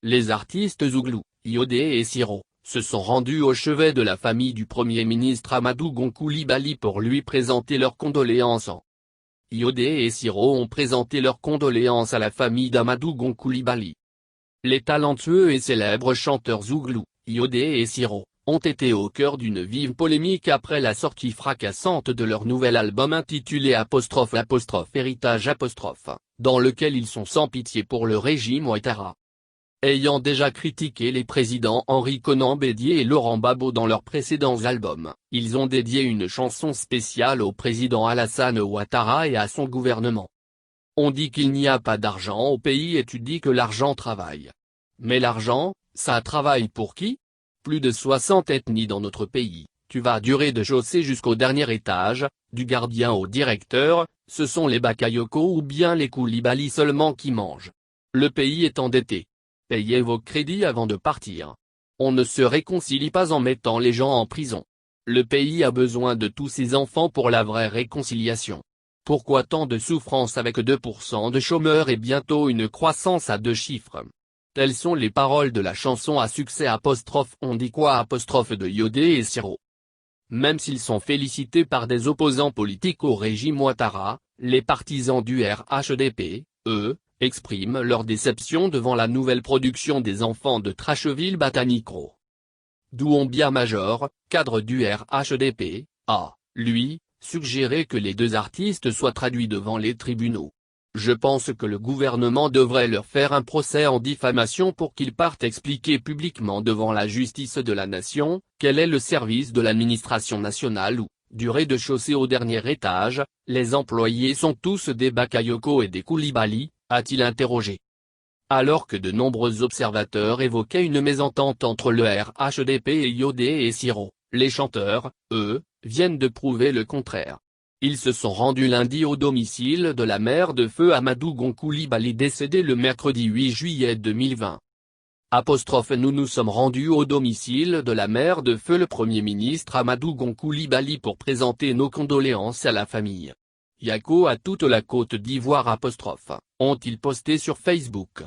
les artistes Zouglou, Iodé et Siro, se sont rendus au chevet de la famille du Premier ministre Amadou Gon Coulibaly pour lui présenter leurs condoléances. Iodé et Siro ont présenté leurs condoléances à la famille d'Amadou Gon Coulibaly. Les talentueux et célèbres chanteurs Zouglou, Iodé et Siro, ont été au cœur d'une vive polémique après la sortie fracassante de leur nouvel album intitulé '' Héritage '', dans lequel ils sont sans pitié pour le régime Ouattara. Ayant déjà critiqué les présidents Henri Konan Bédié et Laurent Gbagbo dans leurs précédents albums, ils ont dédié une chanson spéciale au président Alassane Ouattara et à son gouvernement. On dit qu'il n'y a pas d'argent au pays et tu dis que l'argent travaille. Mais l'argent, ça travaille pour qui? Plus de 60 ethnies dans notre pays, tu vas durer de chaussée jusqu'au dernier étage, du gardien au directeur, ce sont les Bakayoko ou bien les Coulibaly seulement qui mangent. Le pays est endetté. Payez vos crédits avant de partir. On ne se réconcilie pas en mettant les gens en prison. Le pays a besoin de tous ses enfants pour la vraie réconciliation. Pourquoi tant de souffrance avec 2% de chômeurs et bientôt une croissance à 2 chiffres? Telles sont les paroles de la chanson à succès '' On dit quoi ' de Iodé et Siro. Même s'ils sont félicités par des opposants politiques au régime Ouattara, les partisans du RHDP, eux, expriment leur déception devant la nouvelle production des enfants de Trasheville Batanicro. Doumbia Major, cadre du RHDP, a, lui, suggéré que les 2 artistes soient traduits devant les tribunaux. Je pense que le gouvernement devrait leur faire un procès en diffamation pour qu'ils partent expliquer publiquement devant la justice de la nation, quel est le service de l'administration nationale où, du rez-de-chaussée au dernier étage, les employés sont tous des Bakayoko et des Coulibaly, a-t-il interrogé. Alors que de nombreux observateurs évoquaient une mésentente entre le RHDP et Iodé et Siro, les chanteurs, eux, viennent de prouver le contraire. Ils se sont rendus lundi au domicile de la mère de feu Amadou Gon Coulibaly décédée le mercredi 8 juillet 2020. Nous nous sommes rendus au domicile de la mère de feu le Premier ministre Amadou Gon Coulibaly pour présenter nos condoléances à la famille. Yako à toute la Côte d'Ivoire ', ont-ils posté sur Facebook.